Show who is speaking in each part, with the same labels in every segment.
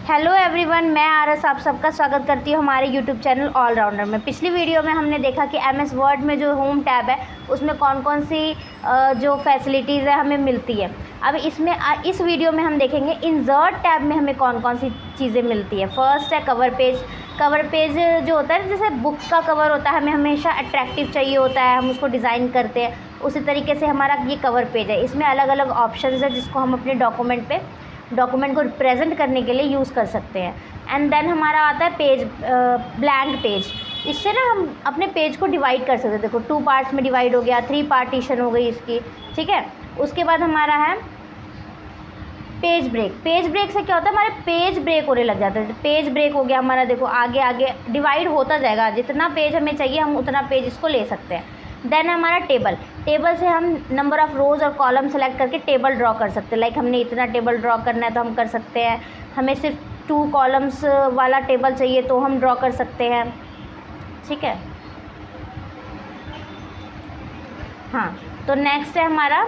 Speaker 1: Hello everyone, मैं आरस आप सबका स्वागत करती हूँ हमारे यूट्यूब चैनल ऑलराउंडर में। पिछली वीडियो में हमने देखा कि एमएस वर्ड में जो होम टैब है उसमें कौन कौन सी जो फैसिलिटीज़ है हमें मिलती है। अब इस वीडियो में हम देखेंगे इंसर्ट टैब में हमें कौन कौन सी चीज़ें मिलती है। फर्स्ट है कवर पेज। कवर पेज जो होता है जैसे बुक का कवर होता है, हमें हमेशा अट्रैक्टिव चाहिए होता है, हम उसको डिज़ाइन करते हैं, उसी तरीके से हमारा ये कवर पेज है। इसमें अलग अलग ऑप्शंस है जिसको हम अपने डॉक्यूमेंट को रिप्रेजेंट करने के लिए यूज़ कर सकते हैं। एंड देन हमारा आता है पेज, ब्लैंक पेज। इससे ना हम अपने पेज को डिवाइड कर सकते हैं। देखो 2 पार्ट्स में डिवाइड हो गया, 3 पार्टीशन हो गई इसकी, ठीक है। उसके बाद हमारा है पेज ब्रेक। पेज ब्रेक से क्या होता है, हमारे पेज ब्रेक होने लग जाते हैं। पेज ब्रेक हो गया हमारा, देखो आगे आगे डिवाइड होता जाएगा, जितना पेज हमें चाहिए हम उतना पेज इसको ले सकते हैं। देन हमारा टेबल से हम नंबर ऑफ़ रोज़ और कॉलम सेलेक्ट करके टेबल ड्रॉ कर सकते हैं। लाइक हमने इतना टेबल ड्रॉ करना है तो हम कर सकते हैं। हमें सिर्फ 2 कॉलम्स वाला टेबल चाहिए तो हम ड्रॉ कर सकते हैं, ठीक है। हाँ, तो नेक्स्ट है हमारा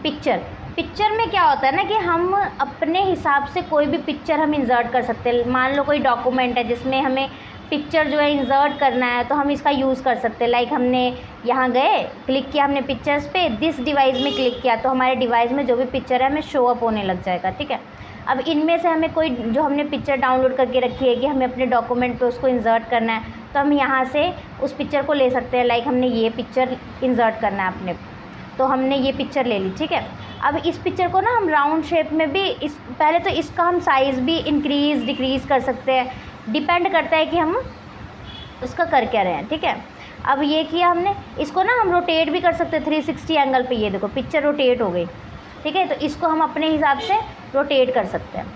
Speaker 1: पिक्चर में क्या होता है ना कि हम अपने हिसाब से कोई भी पिक्चर हम इंसर्ट कर सकते हैं। मान लो कोई डॉक्यूमेंट है जिसमें हमें पिक्चर जो है इंसर्ट करना है तो हम इसका यूज़ कर सकते हैं। लाइक हमने यहाँ गए, क्लिक किया हमने पिक्चर्स पे, दिस डिवाइस में क्लिक किया तो हमारे डिवाइस में जो भी पिक्चर है हमें शो अप होने लग जाएगा, ठीक है। अब इनमें से हमें कोई जो हमने पिक्चर डाउनलोड करके रखी है कि हमें अपने डॉक्यूमेंट पे उसको इंसर्ट करना है तो हम यहाँ से उस पिक्चर को ले सकते हैं। लाइक हमने ये पिक्चर इंसर्ट करना है अपने, तो हमने ये पिक्चर ले ली, ठीक है। अब इस पिक्चर को ना हम राउंड शेप में भी पहले तो इसका हम साइज़ भी इंक्रीज़ डिक्रीज़ कर सकते हैं, डिपेंड करता है कि हम उसका कर क्या रहे हैं, ठीक है। अब ये किया हमने, इसको ना हम रोटेट भी कर सकते हैं 360 एंगल पे। ये देखो पिक्चर रोटेट हो गई, ठीक है। तो इसको हम अपने हिसाब से रोटेट कर सकते हैं।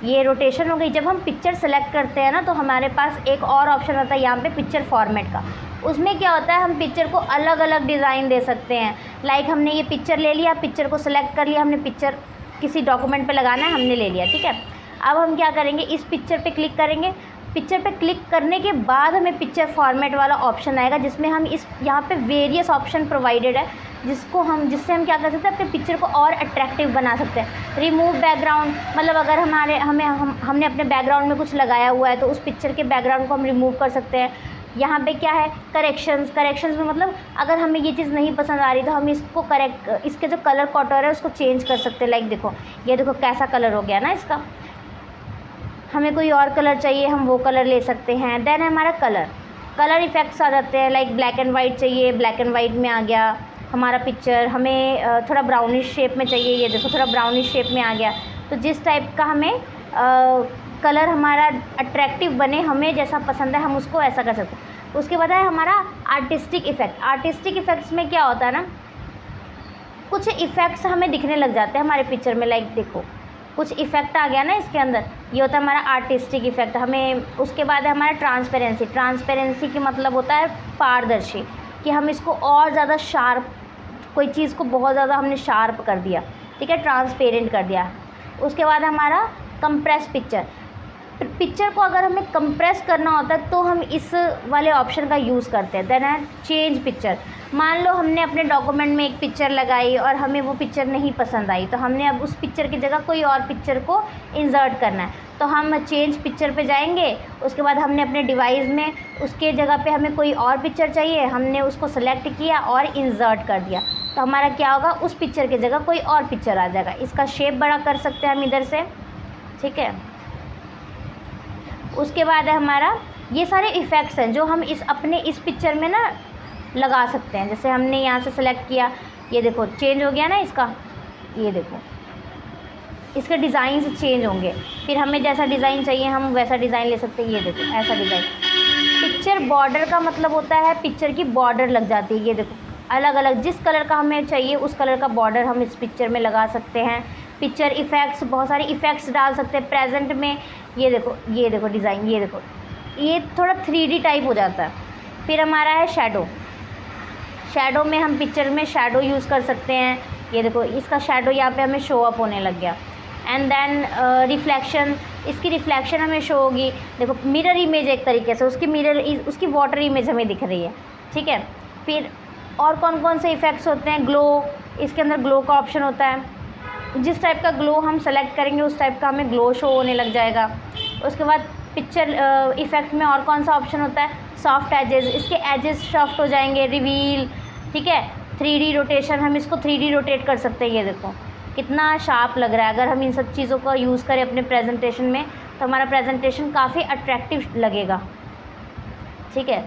Speaker 1: ये रोटेशन हो गई। जब हम पिक्चर सेलेक्ट करते हैं ना तो हमारे पास एक और ऑप्शन आता है यहाँ पे पिक्चर फॉर्मेट का। उसमें क्या होता है, हम पिक्चर को अलग अलग डिज़ाइन दे सकते हैं। लाइक हमने ये पिक्चर ले लिया, पिक्चर को सिलेक्ट कर लिया, हमने पिक्चर किसी डॉक्यूमेंट पे लगाना है, हमने ले लिया, ठीक है। अब हम क्या करेंगे, इस पिक्चर पे क्लिक करेंगे। पिक्चर पे क्लिक करने के बाद हमें पिक्चर फॉर्मेट वाला ऑप्शन आएगा जिसमें हम यहाँ पे वेरियस ऑप्शन प्रोवाइडेड है जिससे हम क्या कर सकते हैं, अपने पिक्चर को और अट्रैक्टिव बना सकते हैं। रिमूव बैकग्राउंड, मतलब अगर हमने अपने बैकग्राउंड में कुछ लगाया हुआ है तो उस पिक्चर के बैकग्राउंड को हम रिमूव कर सकते हैं। यहाँ पे क्या है, करेक्शंस में मतलब अगर हमें ये चीज़ नहीं पसंद आ रही तो हम इसको इसके जो कलर कॉटर है उसको चेंज कर सकते हैं। लाइक देखो, ये देखो कैसा कलर हो गया ना इसका, हमें कोई और कलर चाहिए हम वो कलर ले सकते हैं। देन हमारा कलर इफ़ेक्ट्स आ जाते हैं। लाइक ब्लैक एंड वाइट चाहिए, ब्लैक एंड वाइट में आ गया हमारा पिक्चर। हमें थोड़ा ब्राउनिश शेप में चाहिए, ये देखो थोड़ा ब्राउनिश शेप में आ गया। तो जिस टाइप का हमें कलर हमारा अट्रैक्टिव बने, हमें जैसा पसंद है हम उसको ऐसा कर सकते हैं। उसके बाद है हमारा आर्टिस्टिक इफ़ेक्ट्स में क्या होता है ना, कुछ इफ़ेक्ट्स हमें दिखने लग जाते हैं हमारे पिक्चर में। लाइक देखो कुछ इफ़ेक्ट आ गया ना इसके अंदर, ये होता है हमारा आर्टिस्टिक इफ़ेक्ट। हमें उसके बाद है हमारा ट्रांसपेरेंसी की मतलब होता है पारदर्शी, कि हम इसको और ज़्यादा शार्प, कोई चीज़ को बहुत ज़्यादा हमने शार्प कर दिया, ठीक है, ट्रांसपेरेंट कर दिया। उसके बाद हमारा कंप्रेस पिक्चर को अगर हमें कंप्रेस करना होता है तो हम इस वाले ऑप्शन का यूज़ करते हैं। देन है चेंज पिक्चर। मान लो हमने अपने डॉक्यूमेंट में एक पिक्चर लगाई और हमें वो पिक्चर नहीं पसंद आई तो हमने अब उस पिक्चर की जगह कोई और पिक्चर को इंसर्ट करना है तो हम चेंज पिक्चर पे जाएंगे। उसके बाद हमने अपने डिवाइस में उसके जगह पे हमें कोई और पिक्चर चाहिए, हमने उसको सेलेक्ट किया और इंसर्ट कर दिया तो हमारा क्या होगा, उस पिक्चर की जगह कोई और पिक्चर आ जाएगा। इसका शेप बड़ा कर सकते हैं हम इधर से, ठीक है। उसके बाद है हमारा ये सारे इफ़ेक्ट्स हैं जो हम इस पिक्चर में ना लगा सकते हैं। जैसे हमने यहाँ से सेलेक्ट किया, ये देखो चेंज हो गया ना इसका, ये देखो इसके डिज़ाइन से चेंज होंगे। फिर हमें जैसा डिज़ाइन चाहिए हम वैसा डिज़ाइन ले सकते हैं। ये देखो ऐसा डिज़ाइन। पिक्चर बॉर्डर का मतलब होता है पिक्चर की बॉर्डर लग जाती है। ये देखो अलग अलग जिस कलर का हमें चाहिए उस कलर का बॉर्डर हम इस पिक्चर में लगा सकते हैं। पिक्चर इफ़ेक्ट्स, बहुत सारे इफ़ेक्ट्स डाल सकते हैं प्रेजेंट में। ये देखो डिज़ाइन, ये देखो ये थोड़ा 3D टाइप हो जाता है। फिर हमारा है शैडो में हम पिक्चर में शैडो यूज़ कर सकते हैं। ये देखो इसका शैडो यहाँ पे हमें शो अप होने लग गया। एंड देन रिफ्लेक्शन, इसकी रिफ्लेक्शन हमें शो होगी। देखो मिरर इमेज एक तरीके से उसकी वाटर इमेज हमें दिख रही है, ठीक है। फिर और कौन कौन से इफ़ेक्ट्स होते हैं, ग्लो, इसके अंदर ग्लो का ऑप्शन होता है। जिस टाइप का ग्लो हम सेलेक्ट करेंगे उस टाइप का हमें ग्लो शो होने लग जाएगा। उसके बाद पिक्चर इफ़ेक्ट में और कौन सा ऑप्शन होता है, सॉफ्ट एजेस, इसके एजेस सॉफ्ट हो जाएंगे, रिवील, ठीक है, 3D रोटेशन, हम इसको 3D रोटेट कर सकते हैं। ये देखो कितना शार्प लग रहा है। अगर हम इन सब चीज़ों का यूज़ करें अपने प्रेजेंटेशन में तो हमारा प्रेजेंटेशन काफ़ी अट्रैक्टिव लगेगा, ठीक है।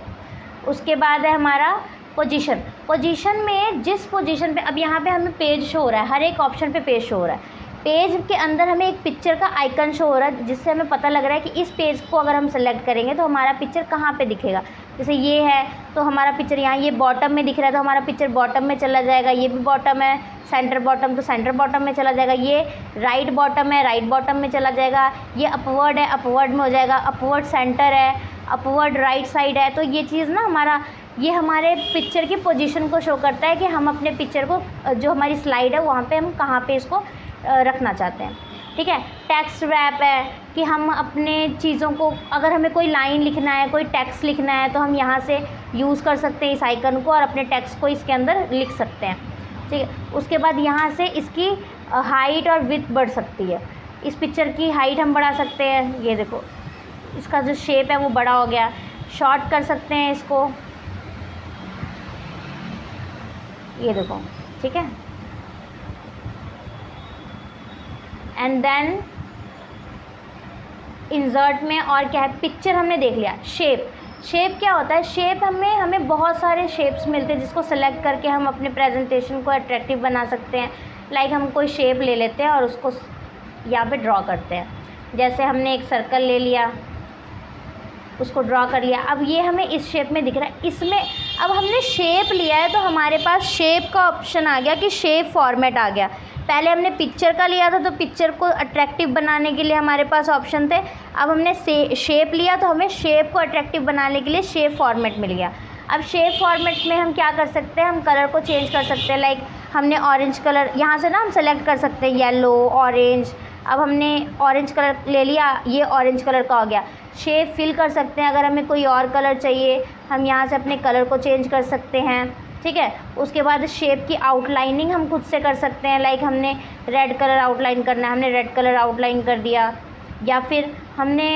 Speaker 1: उसके बाद है हमारा पोजीशन में जिस पोजीशन पे, अब यहाँ पे हमें पेज शो हो रहा है, हर एक ऑप्शन पे पेज शो हो रहा है। पेज के अंदर हमें एक पिक्चर का आइकन शो हो रहा है जिससे हमें पता लग रहा है कि इस पेज को अगर हम सेलेक्ट करेंगे तो हमारा पिक्चर कहाँ पे दिखेगा। जैसे ये है तो हमारा पिक्चर यहाँ ये बॉटम में दिख रहा है तो हमारा पिक्चर बॉटम में चला जाएगा, ये भी बॉटम है, सेंटर बॉटम तो सेंटर बॉटम में चला जाएगा, ये राइट बॉटम है, राइट बॉटम में चला जाएगा, ये अपवर्ड है, अपवर्ड में हो जाएगा, अपवर्ड सेंटर है, अपवर्ड राइट साइड है। तो ये चीज़ ना ये हमारे पिक्चर की पोजीशन को शो करता है कि हम अपने पिक्चर को, जो हमारी स्लाइड है वहाँ पे हम कहाँ पे इसको रखना चाहते हैं, ठीक है। टेक्स्ट रैप है कि हम अपने चीज़ों को, अगर हमें कोई लाइन लिखना है, कोई टेक्स्ट लिखना है तो हम यहाँ से यूज़ कर सकते हैं इस आइकन को और अपने टेक्स्ट को इसके अंदर लिख सकते हैं, ठीक है। उसके बाद यहाँ से इसकी हाइट और विड्थ बढ़ सकती है, इस पिक्चर की हाइट हम बढ़ा सकते हैं। ये देखो इसका जो शेप है वो बड़ा हो गया, शॉर्ट कर सकते हैं इसको, ये देखो, ठीक है। एंड देन इंसर्ट में और क्या है, पिक्चर हमने देख लिया। शेप क्या होता है, शेप हमें बहुत सारे शेप्स मिलते हैं जिसको सेलेक्ट करके हम अपने प्रेजेंटेशन को अट्रैक्टिव बना सकते हैं। लाइक हम कोई शेप ले लेते हैं और उसको यहाँ पे ड्रॉ करते हैं। जैसे हमने एक सर्कल ले लिया, उसको ड्रॉ कर लिया, अब ये हमें इस शेप में दिख रहा है। इसमें अब हमने शेप लिया है तो हमारे पास शेप का ऑप्शन आ गया कि शेप फॉर्मेट आ गया। पहले हमने पिक्चर का लिया था तो पिक्चर को अट्रैक्टिव बनाने के लिए हमारे पास ऑप्शन थे। अब हमने शेप लिया तो हमें शेप को अट्रैक्टिव बनाने के लिए शेप फॉर्मेट मिल गया। अब शेप फॉर्मेट में हम क्या कर सकते हैं, हम कलर को चेंज कर सकते हैं। लाइक हमने ऑरेंज कलर यहाँ से ना हम सेलेक्ट कर सकते हैं, येलो, ऑरेंज। अब हमने ऑरेंज कलर ले लिया, ये ऑरेंज कलर का हो गया। शेप फिल कर सकते हैं, अगर हमें कोई और कलर चाहिए हम यहाँ से अपने कलर को चेंज कर सकते हैं, ठीक है। उसके बाद शेप की आउटलाइनिंग हम खुद से कर सकते हैं। लाइक हमने रेड कलर आउटलाइन करना है, हमने रेड कलर आउटलाइन कर दिया, या फिर हमने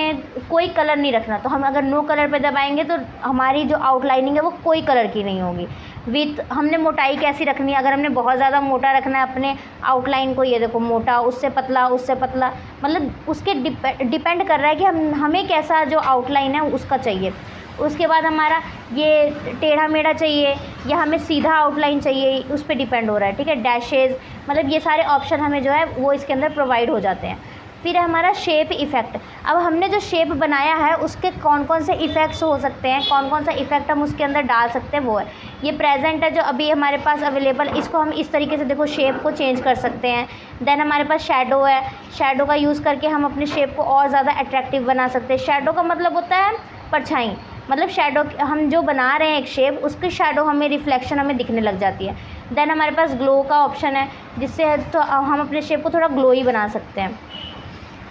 Speaker 1: कोई कलर नहीं रखना तो हम अगर नो कलर पे दबाएंगे तो हमारी जो आउटलाइनिंग है वो कोई कलर की नहीं होगी। विथ हमने मोटाई कैसी रखनी है, अगर हमने बहुत ज़्यादा मोटा रखना है अपने आउटलाइन को, ये देखो मोटा, उससे पतला, उससे पतला, मतलब उसके डिपेंड कर रहा है कि हमें कैसा जो आउटलाइन है उसका चाहिए। उसके बाद हमारा ये टेढ़ा मेढ़ा चाहिए या हमें सीधा आउटलाइन चाहिए, उस पर डिपेंड हो रहा है, ठीक है। डैशेज़, मतलब ये सारे ऑप्शन हमें जो है वो इसके अंदर प्रोवाइड हो जाते हैं। फिर है हमारा शेप इफ़ेक्ट। अब हमने जो शेप बनाया है उसके कौन कौन से इफ़ेक्ट्स हो सकते हैं, कौन कौन सा इफ़ेक्ट हम उसके अंदर डाल सकते हैं, वो है ये प्रेजेंट है जो अभी हमारे पास अवेलेबल। इसको हम इस तरीके से देखो शेप को चेंज कर सकते हैं। देन हमारे पास शैडो है, शैडो का यूज़ करके हम अपने शेप को और ज़्यादा अट्रैक्टिव बना सकते हैं। शैडो का मतलब होता है परछाई, मतलब शैडो हम जो बना रहे हैं एक शेप, उसकी शैडो हमें रिफ्लेक्शन हमें दिखने लग जाती है। देन हमारे पास ग्लो का ऑप्शन है जिससे तो हम अपने शेप को थोड़ा ग्लोई बना सकते हैं,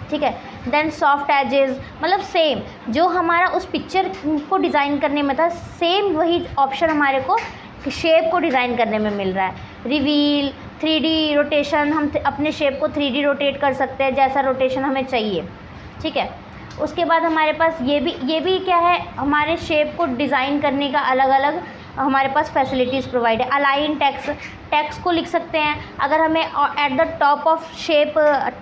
Speaker 1: ठीक है। देन सॉफ्ट एजेस, मतलब सेम जो हमारा उस पिक्चर को डिज़ाइन करने में था सेम वही ऑप्शन हमारे को शेप को डिज़ाइन करने में मिल रहा है। रिवील, 3D रोटेशन, हम अपने शेप को 3D रोटेट कर सकते हैं जैसा रोटेशन हमें चाहिए, ठीक है। उसके बाद हमारे पास ये भी क्या है, हमारे शेप को डिज़ाइन करने का अलग अलग हमारे पास फैसिलिटीज़ प्रोवाइड है। अलाइन टेक्स्ट को लिख सकते हैं, अगर हमें at the top of shape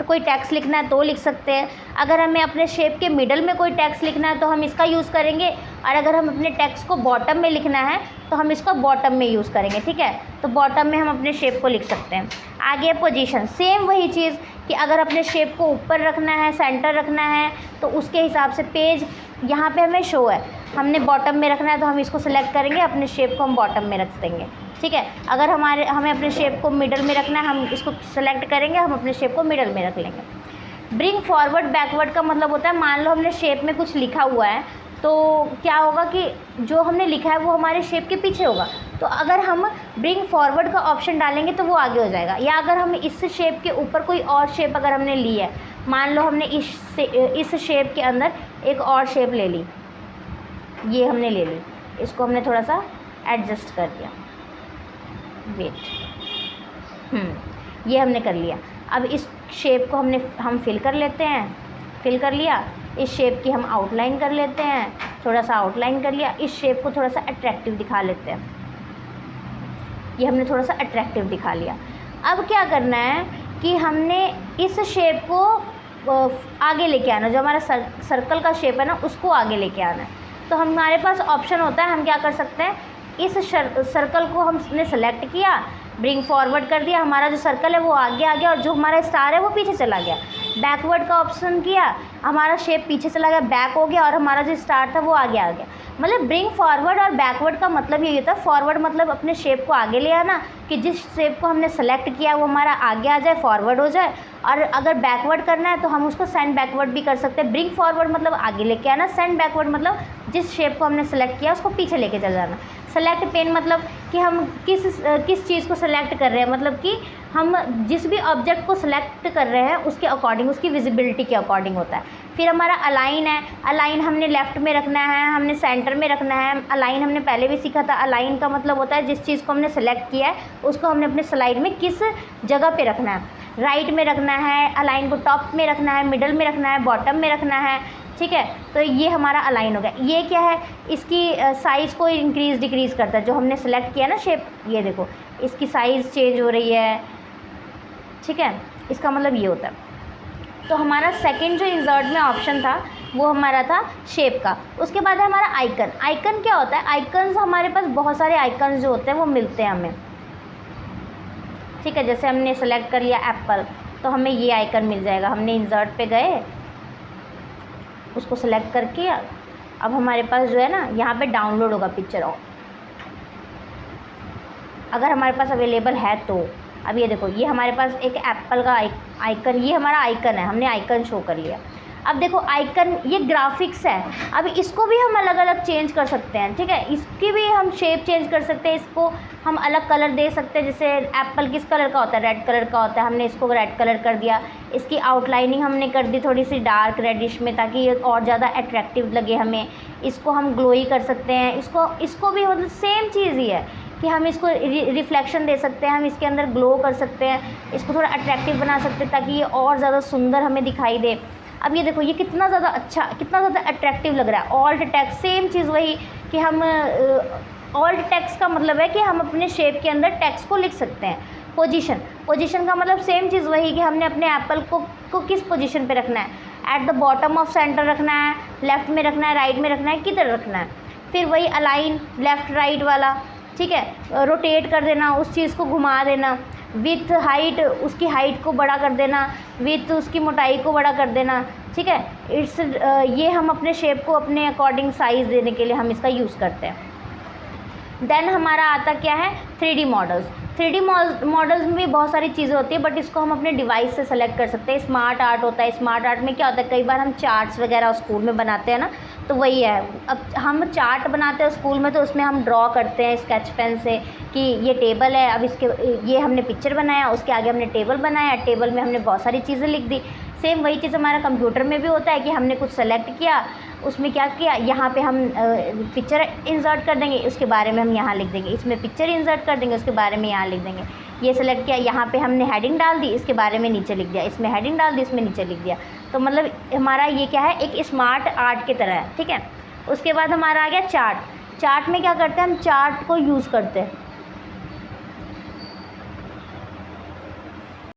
Speaker 1: कोई टेक्स्ट लिखना है तो लिख सकते हैं। अगर हमें अपने शेप के मिडल में कोई टेक्स्ट लिखना है तो हम इसका यूज़ करेंगे, और अगर हम अपने टेक्स्ट को बॉटम में लिखना है तो हम इसको बॉटम में यूज़ करेंगे, ठीक है। तो बॉटम में हम अपने शेप को लिख सकते हैं। आगे पोजीशन, सेम वही चीज़ कि अगर अपने शेप को ऊपर रखना है, सेंटर रखना है तो उसके हिसाब से पेज यहाँ पे हमें शो है, हमने बॉटम में रखना है तो हम इसको सिलेक्ट करेंगे, अपने शेप को हम बॉटम में रख देंगे, ठीक है। अगर हमें अपने शेप को मिडल में रखना है, हम इसको सेलेक्ट करेंगे, हम अपने शेप को मिडल में रख लेंगे। ब्रिंग फॉरवर्ड बैकवर्ड का मतलब होता है, मान लो हमने शेप में कुछ लिखा हुआ है तो क्या होगा कि जो हमने लिखा है वो हमारे शेप के पीछे होगा, तो अगर हम ब्रिंग फॉरवर्ड का ऑप्शन डालेंगे तो वो आगे हो जाएगा। या अगर हम इस शेप के ऊपर कोई और शेप अगर हमने ली है, मान लो हमने इस शेप के अंदर एक और शेप ले ली, ये हमने ले ली, इसको हमने थोड़ा सा एडजस्ट कर दिया, वेट, ये हमने कर लिया। अब इस शेप को हम फिल कर लेते हैं, फिल कर लिया। इस शेप की हम आउटलाइन कर लेते हैं, थोड़ा सा आउटलाइन कर लिया। इस शेप को थोड़ा सा अट्रैक्टिव दिखा लेते हैं, ये हमने थोड़ा सा अट्रैक्टिव दिखा लिया। अब क्या करना है कि हमने इस शेप को आगे लेके आना, जो हमारा सर्कल का शेप है ना उसको आगे लेके आना है। तो हमारे पास ऑप्शन होता है, हम क्या कर सकते हैं, इस सर्कल को हमने सेलेक्ट किया, ब्रिंग फॉरवर्ड कर दिया, हमारा जो सर्कल है वो आगे आ गया और जो हमारा स्टार है वो पीछे चला गया। बैकवर्ड का ऑप्शन किया, हमारा शेप पीछे चला गया, बैक हो गया, और हमारा जो स्टार था वो आगे आ गया। मतलब ब्रिंग फॉरवर्ड और बैकवर्ड का मतलब यही होता है। फॉरवर्ड मतलब अपने शेप को आगे ले आना, कि जिस शेप को हमने सेलेक्ट किया वो हमारा आगे आ जाए, फॉरवर्ड हो जाए। और अगर बैकवर्ड करना है तो हम उसको सेंड बैकवर्ड भी कर सकते हैं। ब्रिंग फॉरवर्ड मतलब आगे लेके आना, सेंड बैकवर्ड मतलब जिस शेप को हमने सेलेक्ट किया उसको पीछे लेके चल जाना। सेलेक्ट पेन मतलब कि हम किस चीज़ को सेलेक्ट कर रहे हैं, मतलब कि हम जिस भी ऑब्जेक्ट को सेलेक्ट कर रहे हैं उसके अकॉर्डिंग, उसकी विजिबिलिटी के अकॉर्डिंग होता है। फिर हमारा अलाइन है, अलाइन हमने लेफ़्ट में रखना है, हमने सेंटर में रखना है। अलाइन हमने पहले भी सीखा था। अलाइन का मतलब होता है जिस चीज़ को हमने सेलेक्ट किया है उसको हमने अपने स्लाइड में किस जगह पे रखना है। राइट में रखना है, अलाइन को टॉप में रखना है, मिडल में रखना है, बॉटम में रखना है, ठीक है। तो ये हमारा अलाइन हो गया। ये क्या है, इसकी साइज़ को इंक्रीज़ डिक्रीज़ करता है। जो हमने सेलेक्ट किया ना शेप, ये देखो इसकी साइज़ चेंज हो रही है, ठीक है। इसका मतलब ये होता है। तो हमारा सेकंड जो इंसर्ट में ऑप्शन था वो हमारा था शेप का। उसके बाद है हमारा आइकन। आइकन क्या होता है, आइकन्स हमारे पास बहुत सारे आइकन्स जो होते हैं वो मिलते हैं हमें, ठीक है। जैसे हमने सेलेक्ट कर लिया एप्पल, तो हमें ये आइकन मिल जाएगा। हमने इंसर्ट पे गए, उसको सेलेक्ट करके अब हमारे पास जो है ना यहाँ पे डाउनलोड होगा पिक्चर, अगर हमारे पास अवेलेबल है तो। अब ये देखो, ये हमारे पास एक एप्पल का आइकन, ये हमारा आइकन है, हमने आइकन शो कर लिया। अब देखो आइकन ये ग्राफिक्स है, अब इसको भी हम अलग अलग चेंज कर सकते हैं, ठीक है। इसकी भी हम शेप चेंज कर सकते हैं, इसको हम अलग कलर दे सकते हैं। जैसे एप्पल किस कलर का होता है, रेड कलर का होता है, हमने इसको रेड कलर कर दिया। इसकी आउटलाइनिंग हमने कर दी थोड़ी सी डार्क रेडिश में, ताकि ये और ज़्यादा अट्रैक्टिव लगे हमें। इसको हम ग्लोई कर सकते हैं, इसको भी मतलब सेम चीज़ ही है कि हम इसको रिफ्लेक्शन दे सकते हैं, हम इसके अंदर ग्लो कर सकते हैं, इसको थोड़ा अट्रैक्टिव बना सकते हैं ताकि ये और ज़्यादा सुंदर हमें दिखाई दे। अब ये देखो ये कितना ज़्यादा अच्छा, कितना ज़्यादा अट्रैक्टिव लग रहा है। ऑल्ट टेक्स्ट सेम चीज़ वही कि हम ऑल्ट टेक्स्ट का मतलब है कि हम अपने शेप के अंदर टेक्स्ट को लिख सकते हैं। पोजीशन का मतलब सेम चीज़ वही कि हमने अपने एप्पल को किस पोजीशन पे रखना है, at the bottom of centre रखना है, लेफ़्ट में रखना है, राइट में रखना है, किधर रखना है। फिर वही अलाइन लेफ़्ट राइट वाला, ठीक है। रोटेट कर देना, उस चीज़ को घुमा देना। विथ हाइट, उसकी हाइट को बड़ा कर देना, विथ उसकी मोटाई को बड़ा कर देना, ठीक है। ये हम अपने शेप को अपने अकॉर्डिंग साइज़ देने के लिए हम इसका यूज़ करते हैं। देन हमारा आता क्या है 3D मॉडल्स। 3D मॉडल्स में भी बहुत सारी चीज़ें होती है, बट इसको हम अपने डिवाइस से सेलेक्ट कर सकते हैं। स्मार्ट आर्ट होता है, स्मार्ट आर्ट में क्या होता है, कई बार हम चार्ट्स वगैरह स्कूल में बनाते हैं ना, तो वही है। अब हम चार्ट बनाते हैं स्कूल में, तो उसमें हम ड्रॉ करते हैं स्केच पेन से कि ये टेबल है, अब इसके ये हमने पिक्चर बनाया, उसके आगे हमने टेबल बनाया, टेबल में हमने बहुत सारी चीज़ें लिख दी। सेम वही चीज़ हमारा कंप्यूटर में भी होता है कि हमने कुछ सेलेक्ट किया, उसमें क्या किया, यहाँ पे हम पिक्चर इंसर्ट कर देंगे, उसके बारे में हम यहाँ लिख देंगे। इसमें पिक्चर इंसर्ट कर देंगे, उसके बारे में यहाँ लिख देंगे। ये सेलेक्ट किया, यहाँ पे हमने हेडिंग डाल दी, इसके बारे में नीचे लिख दिया। इसमें हेडिंग डाल दी, इसमें नीचे लिख दिया। तो मतलब हमारा ये क्या है, एक स्मार्ट आर्ट की तरह है, ठीक है। उसके बाद हमारा आ गया चार्ट। चार्ट में क्या करते हैं, हम चार्ट को यूज़ करते हैं,